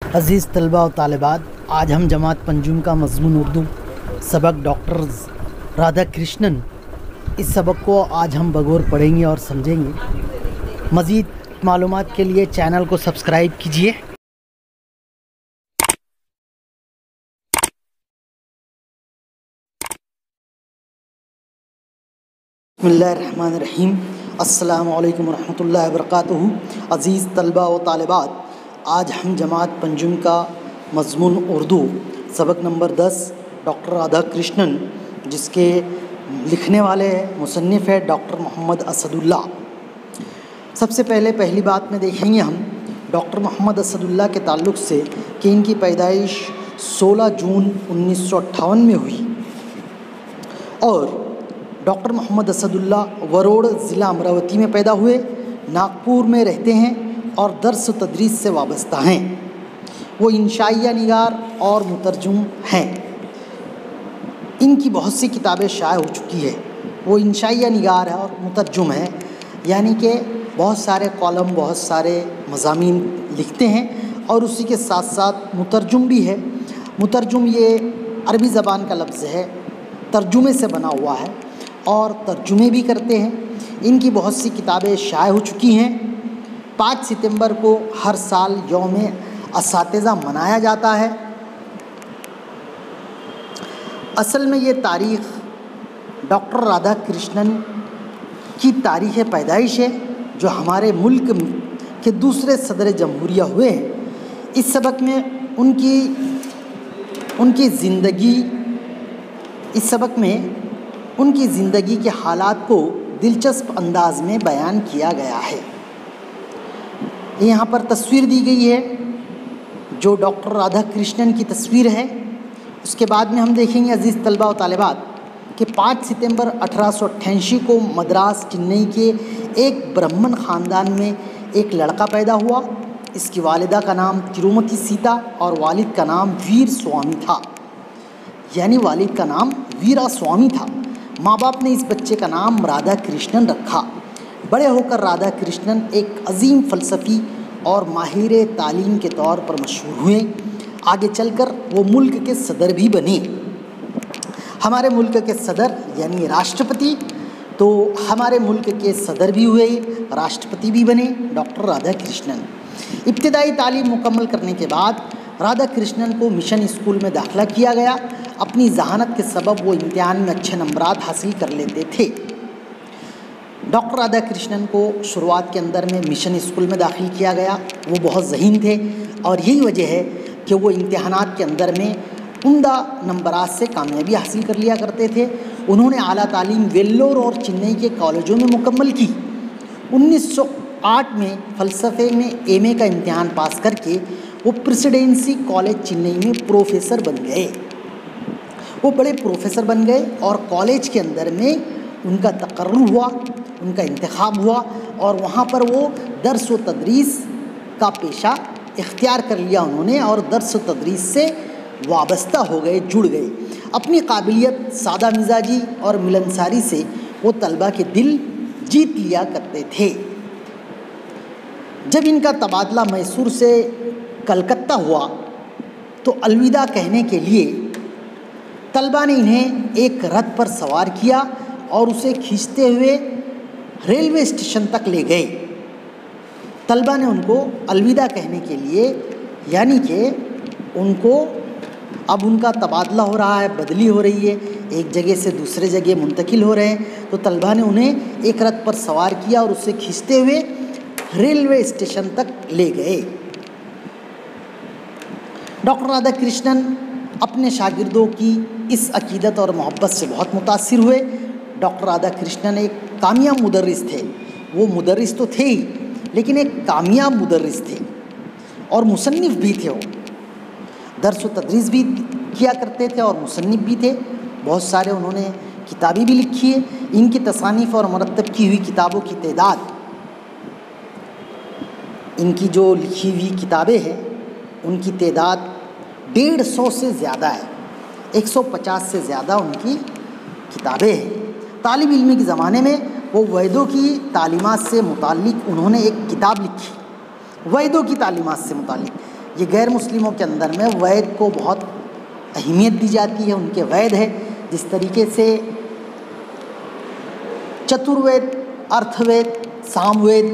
अज़ीज़ तलबा और तालिबात, आज हम जमात पंजुम का मज़मून उर्दू सबक डॉक्टर राधा कृष्णन, इस सबक को आज हम बगौर पढ़ेंगे और समझेंगे। मज़ीद मालूमात के लिए चैनल को सब्सक्राइब कीजिए। बिस्मिल्लाहिर्रहमानिर्रहीम। अस्सलामु अलैकुम वरहमतुल्लाहि वबरकातुहू। अज़ीज़ तलबा व तालिबात, आज हम जमात पंजुम का मज़मून उर्दू सबक नंबर 10 डॉक्टर राधा कृष्णन, जिसके लिखने वाले मुसन्निफ़ है डॉक्टर मोहम्मद असदुल्ला। सबसे पहली बात में देखेंगे हम डॉक्टर मोहम्मद असदुल्ला के ताल्लुक़ से कि इनकी पैदाइश 16 जून 1958 में हुई और डॉक्टर मोहम्मद असदुल्ला वरोड़ ज़िला अमरावती में पैदा हुए। नागपुर में रहते हैं और दर्स तदरीस से वाबस्ता हैं। वो इंशाइया निगार और मुतरजुम हैं। इनकी बहुत सी किताबें शाये हो चुकी है। वो इंशाइया निगार है और मुतरजुम है, यानी कि बहुत सारे कॉलम, बहुत सारे मज़ामीन लिखते हैं और उसी के साथ साथ मुतरजुम भी है। मुतरजुम ये अरबी ज़बान का लफ्ज़ है, तर्जुमे से बना हुआ है और तर्जुमे भी करते हैं। इनकी बहुत सी किताबें शाये हो चुकी हैं। 5 सितंबर को हर साल यौम असातिज़ा मनाया जाता है। असल में ये तारीख़ डॉक्टर राधा कृष्णन की तारीख़ पैदाइश है, जो हमारे मुल्क के दूसरे सदर जमहूरिया हुए हैं। इस सबक में उनकी ज़िंदगी के हालात को दिलचस्प अंदाज में बयान किया गया है। यहाँ पर तस्वीर दी गई है जो डॉक्टर राधा कृष्णन की तस्वीर है। उसके बाद में हम देखेंगे अज़ीज़ तलबा व तालिबात कि 5 सितंबर 1888 को मद्रास चेन्नई के एक ब्राह्मण ख़ानदान में एक लड़का पैदा हुआ। इसकी वालिदा का नाम तिरुमती सीता और वालिद का नाम वीर स्वामी था, यानी वालिद का नाम वीरा स्वामी था। माँ बाप ने इस बच्चे का नाम राधा कृष्णन रखा। बड़े होकर राधा कृष्णन एक अजीम फ़लसफ़ी और माहिर तालीम के तौर पर मशहूर हुए। आगे चलकर वो मुल्क के सदर भी बने। हमारे मुल्क के सदर यानी राष्ट्रपति, तो हमारे मुल्क के सदर भी हुए, राष्ट्रपति भी बने डॉक्टर राधा कृष्णन। इब्तिदाई तालीम मुकम्मल करने के बाद राधा कृष्णन को मिशन स्कूल में दाखिला किया गया। अपनी जहानत के सबब वो इम्तिहान में अच्छे नंबरात हासिल कर लेते थे। डॉक्टर राधा कृष्णन को शुरुआत के अंदर में मिशन स्कूल में दाखिल किया गया। वो बहुत ज़हीन थे और यही वजह है कि वो इम्तिहानात के अंदर में उम्दा नंबरात से कामयाबी हासिल कर लिया करते थे। उन्होंने आला तालीम वेल्लोर और चेन्नई के कॉलेजों में मुकम्मल की। 1908 में फ़लसफ़े में एमए का इम्तिहान पास करके वो प्रेसिडेंसी कॉलेज चेन्नई में प्रोफेसर बन गए। वो बड़े प्रोफेसर बन गए और कॉलेज के अंदर में उनका तकर्रुर हुआ, उनका इंतखाब हुआ और वहाँ पर वो दर्स व तदरीस का पेशा इख्तियार कर लिया उन्होंने और दर्स व तदरीस से वाबस्ता हो गए, जुड़ गए। अपनी काबिलियत, सादा मिजाजी और मिलनसारी से वो तलबा के दिल जीत लिया करते थे। जब इनका तबादला मैसूर से कलकत्ता हुआ तो अलविदा कहने के लिए तलबा ने इन्हें एक रथ पर सवार किया और उसे खींचते हुए रेलवे स्टेशन तक ले गए। तलबा ने उनको अलविदा कहने के लिए, यानी कि उनको अब उनका तबादला हो रहा है, बदली हो रही है, एक जगह से दूसरे जगह मुंतकिल हो रहे हैं, तो तलबा ने उन्हें एक रथ पर सवार किया और उसे खींचते हुए रेलवे स्टेशन तक ले गए। डॉक्टर राधा कृष्णन अपने शागिर्दों की इस अकीदत और मोहब्बत से बहुत मुतासिर हुए। डॉक्टर राधा कृष्णन एक कामयाब मुदर्रिस थे। वो मुदर्रिस तो थे ही, लेकिन एक कामयाब मुदर्रिस थे और मुसन्निफ़ भी थे। वो दर्स व तदरीस भी किया करते थे और मुसन्निफ़ भी थे। बहुत सारे उन्होंने किताबें भी लिखी है। इनकी तसानीफ़ और मरतब की हुई किताबों की तादाद, इनकी जो लिखी हुई किताबें हैं उनकी तादाद 150 से ज़्यादा है। 150 से ज़्यादा उनकी किताबें हैं। तालिब इल्मी के ज़माने में वो वैदों की तालीमात से मुताल्लिक़ उन्होंने एक किताब लिखी, वैदों की तालीमात से मुताल्लिक़, ये गैर मुस्लिमों के अंदर में वैद को बहुत अहमियत दी जाती है, उनके वैद है। जिस तरीके से चतुर्वेद, अर्थवेद, सामवेद,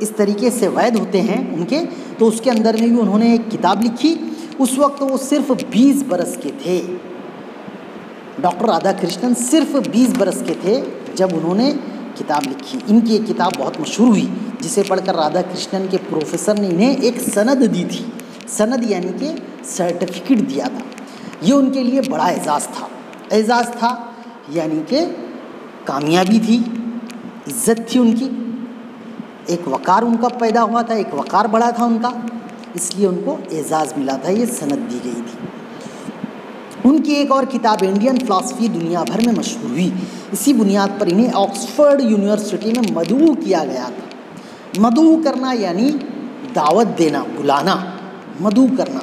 इस तरीके से वैद होते हैं उनके, तो उसके अंदर में भी उन्होंने एक किताब लिखी। उस वक्त वो सिर्फ 20 बरस के थे। डॉक्टर राधा कृष्णन सिर्फ 20 बरस के थे जब उन्होंने किताब लिखी। इनकी एक किताब बहुत मशहूर हुई, जिसे पढ़कर राधा कृष्णन के प्रोफेसर ने इन्हें एक सनद दी थी। सनद यानी कि सर्टिफिकेट दिया था। ये उनके लिए बड़ा एजाज़ था। एजाज़ था यानी कि कामयाबी थी, इज्जत थी उनकी, एक वक़ार उनका पैदा हुआ था, एक वक़ार बढ़ा था उनका, इसलिए उनको एजाज़ मिला था, ये सनद दी गई थी। उनकी एक और किताब इंडियन फ़िलासफ़ी दुनिया भर में मशहूर हुई। इसी बुनियाद पर इन्हें ऑक्सफोर्ड यूनिवर्सिटी में मदऊ किया गया था। मदऊ करना यानी दावत देना, बुलाना, मदऊ करना।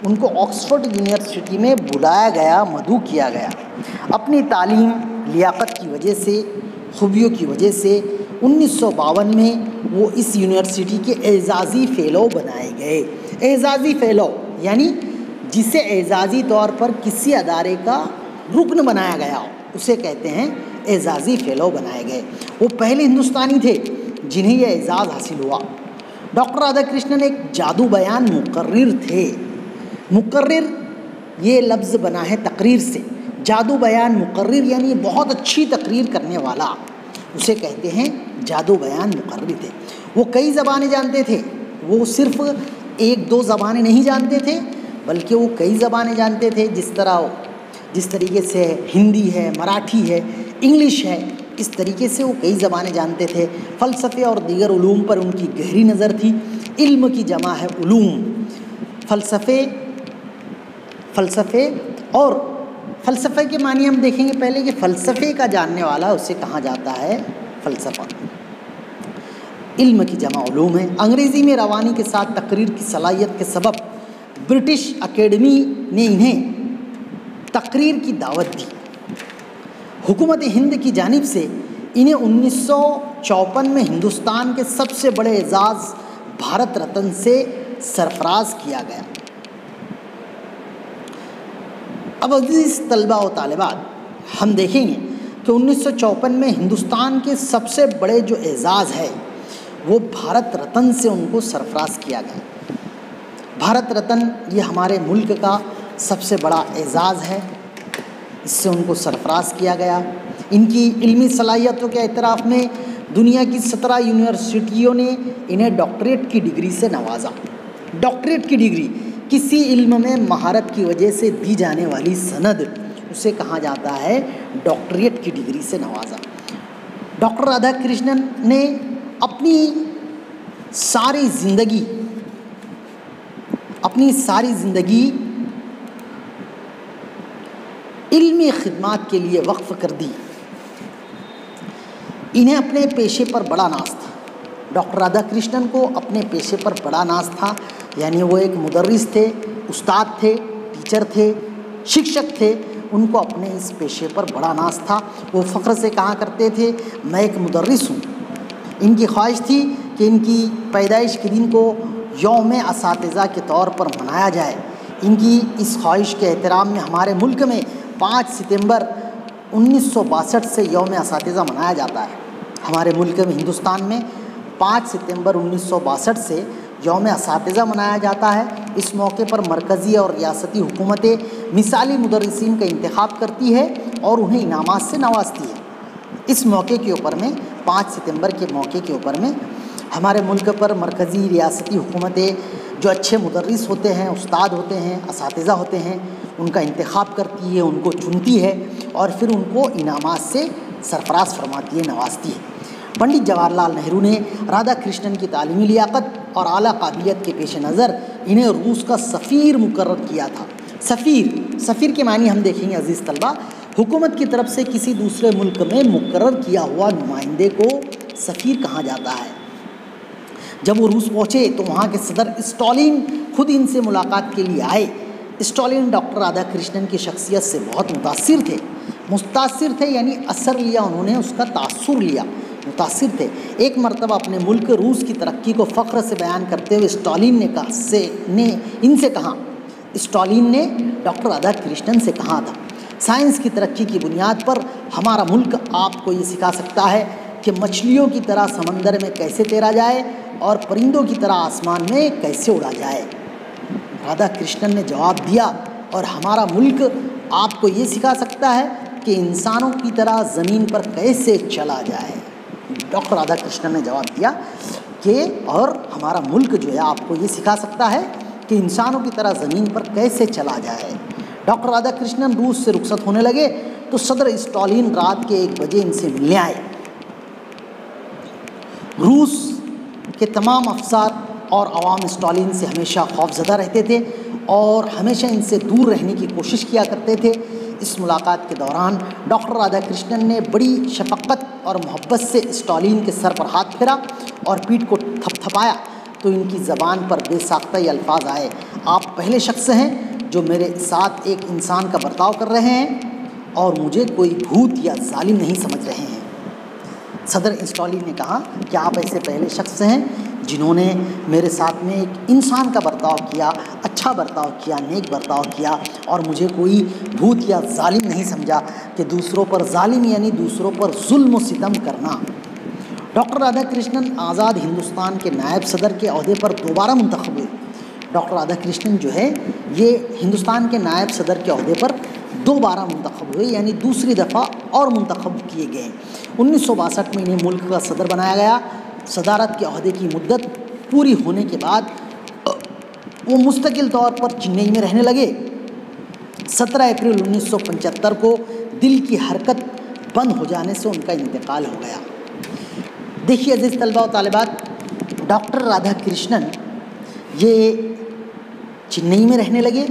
उनको ऑक्सफोर्ड यूनिवर्सिटी में बुलाया गया, मदऊ किया गया। अपनी तालीम, लियाकत की वजह से, खूबियों की वजह से 1952 में वो इस यूनिवर्सिटी के एजाज़ी फ़ेलो बनाए गए। एजाज़ी फ़ेलो यानी जिसे एजाज़ी तौर पर किसी अदारे का रुकन बनाया गया हो, उसे कहते हैं एजाज़ी फ़ेलो बनाए गए। वो पहले हिंदुस्तानी थे जिन्हें यह एजाज़ हासिल हुआ। डॉक्टर राधा कृष्णन एक जादू बयान मुकर्रिर थे। मुकर्रिर ये लफ्ज़ बना है तकरीर से। जादू बयान मुकर्रिर यानी बहुत अच्छी तकरीर करने वाला, उसे कहते हैं जादू बयान मुकर्रिर थे। वो कई ज़बानें जानते थे। वो सिर्फ़ 1-2 ज़बानें नहीं जानते थे, बल्कि वो कई ज़बानें जानते थे। जिस तरीके से हिंदी है, मराठी है, इंग्लिश है, इस तरीके से वो कई ज़बानें जानते थे। फ़लसफ़े और दीगर उलूम पर उनकी गहरी नज़र थी। इल्म की जमा है उलूम। फ़लसफ़े और फ़लसफ़े के मानी हम देखेंगे पहले कि फ़लसफ़े का जानने वाला उसे कहा जाता है फ़लसफ़ा। इल्म की जमा उलूम है। अंग्रेज़ी में रवानी के साथ तकरीर की सलाहियत के सबब ब्रिटिश अकेडमी ने इन्हें तकरीर की दावत दी। हुकूमत हिंद की जानिब से इन्हें 1954 में हिंदुस्तान के सबसे बड़े एजाज़ भारत रत्न से सरफराज किया गया। अब अज़ीज़ तलबा व तालिबात, हम देखेंगे कि 1954 में हिंदुस्तान के सबसे बड़े जो एजाज़ है वो भारत रत्न से उनको सरफराज किया गया। भारत रत्न ये हमारे मुल्क का सबसे बड़ा एजाज़ है, इससे उनको सरफराज किया गया। इनकी इल्मी सलाहियतों के एतराफ़ में दुनिया की 17 यूनिवर्सिटियों ने इन्हें डॉक्टरेट की डिग्री से नवाजा। डॉक्टरेट की डिग्री किसी इल्म में महारत की वजह से दी जाने वाली सनद, उसे कहा जाता है डॉक्टरेट की डिग्री से नवाजा। डॉक्टर राधा कृष्णन ने अपनी सारी ज़िंदगी इल्मी खिदमत के लिए वक्फ़ कर दी। इन्हें अपने पेशे पर बड़ा नाज था। डॉक्टर राधा कृष्णन को अपने पेशे पर बड़ा नाज था, यानी वो एक मुदर्रिस थे, उस्ताद थे, टीचर थे, शिक्षक थे। उनको अपने इस पेशे पर बड़ा नाज था। वो फ़ख्र से कहा करते थे, मैं एक मुदर्रिस हूँ। इनकी ख्वाहिश थी कि इनकी पैदाइश के दिन को यौम असातिज़ा के तौर पर मनाया जाए। इनकी इस ख्वाहिश के एहतराम में हमारे मुल्क में 5 सितंबर 1962 से यौम असातिज़ा मनाया जाता है। हमारे मुल्क में, हिंदुस्तान में 5 सितंबर 1962 से यौम असातिज़ा मनाया जाता है। इस मौके पर मरकज़ी और रियासती हुकूमतें मिसाली मुदर्रिसीन का इंतखाब करती है और उन्हें इनामात से नवाजती है। इस मौके के ऊपर में, 5 सितंबर के मौके के ऊपर में, हमारे मुल्क पर मरकज़ी रियासती हुकूमतें जो अच्छे मुदर्रिस होते हैं, उस्ताद होते हैं, असातिज़ा होते हैं, उनका इंतखाब करती है, उनको चुनती है और फिर उनको इनामात से सरफराज फरमाती है, नवाजती है। पंडित जवाहरलाल नेहरू ने राधा कृष्णन की तालीमी लियाकत और आला काबिलियत के पेश नज़र इन्हें रूस का सफ़ीर मुकर्रर किया था। सफ़ीर के मानी हम देखेंगे अज़ीज़ तलबा, हुकूमत की तरफ से किसी दूसरे मुल्क में मुकर्रर किया हुआ नुमाइंदे को सफ़ीर कहा जाता है। जब वो रूस पहुँचे तो वहाँ के सदर स्टालिन खुद इनसे मुलाकात के लिए आए। स्टालिन डॉक्टर राधा कृष्णन की शख्सियत से बहुत मुतासिर थे यानी असर लिया उन्होंने, उसका तासुर लिया। मुतासिर थे। एक मरतबा अपने मुल्क रूस की तरक्की को फ़ख्र से बयान करते हुए स्टालिन ने डॉक्टर राधाकृष्णन से कहा था, साइंस की तरक्की की बुनियाद पर हमारा मुल्क आपको ये सिखा सकता है कि मछलियों की तरह समंदर में कैसे तैरा जाए और परिंदों की तरह आसमान में कैसे उड़ा जाए। राधाकृष्णन ने जवाब दिया, और हमारा मुल्क आपको ये सिखा सकता है कि इंसानों की तरह ज़मीन पर कैसे चला जाए। डॉक्टर राधाकृष्णन ने जवाब दिया कि और हमारा मुल्क जो है आपको ये सिखा सकता है कि इंसानों की तरह ज़मीन पर कैसे चला जाए। डॉक्टर राधाकृष्णन रूस से रुखसत होने लगे तो सदर स्टालिन रात के 1 बजे इनसे मिलने आए। रूस के तमाम अफसर और अवाम स्टालिन से हमेशा खौफजदा रहते थे और हमेशा इनसे दूर रहने की कोशिश किया करते थे। इस मुलाकात के दौरान डॉक्टर राधाकृष्णन ने बड़ी शफ़क़त और मोहब्बत से स्टालिन के सर पर हाथ फेरा और पीठ को थपथपाया तो इनकी ज़बान पर बेसाख्ता ये अल्फाज आए, आप पहले शख्स हैं जो मेरे साथ एक इंसान का बर्ताव कर रहे हैं और मुझे कोई भूत या जालिम नहीं समझ रहे हैं। सदर स्टालिन ने कहा कि आप ऐसे पहले शख्स हैं जिन्होंने मेरे साथ में एक इंसान का बर्ताव किया, अच्छा बर्ताव किया, नेक बर्ताव किया और मुझे कोई भूत या जालिम नहीं समझा कि दूसरों पर जालिम यानी दूसरों पर जुल्म और सितम करना। डॉक्टर राधाकृष्णन आज़ाद हिंदुस्तान के नायब सदर के ओहदे पर दोबारा मुंतखब हुए। डॉक्टर राधाकृष्णन जो है ये हिंदुस्तान के नायब सदर के ओहदे पर दोबारा मुंतखब हुए, यानी दूसरी दफ़ा और मुंतखब किए गए। 1962 में इन्हें मुल्क का सदर बनाया गया। सदारत के ओहदे की मुद्दत पूरी होने के बाद वो मुस्तकिल तौर पर चेन्नई में रहने लगे। 17 अप्रैल 1975 को दिल की हरकत बंद हो जाने से उनका इंतकाल हो गया। देखिए अज़ीज़ तलबा व तालिबात, डॉक्टर राधाकृष्णन ये चेन्नई में रहने लगे।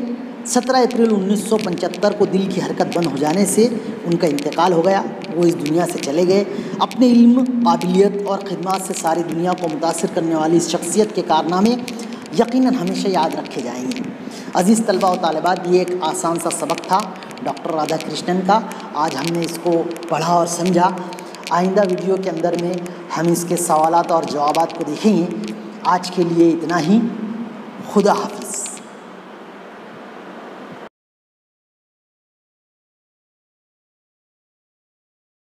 17 अप्रैल 1975 को दिल की हरकत बंद हो जाने से उनका इंतकाल हो गया। वो इस दुनिया से चले गए। अपने इल्म, काबिलियत और ख़िदमत से सारी दुनिया को मुतासिर करने वाली इस शख्सियत के कारनामे यकीनन हमेशा याद रखे जाएंगे। अज़ीज़ तलबा व तालिबात, ये एक आसान सा सबक था डॉक्टर राधाकृष्णन का। आज हमने इसको पढ़ा और समझा। आइंदा वीडियो के अंदर में हम इसके सवालात और जवाबात को देखेंगे। आज के लिए इतना ही। खुदा हाफिज़।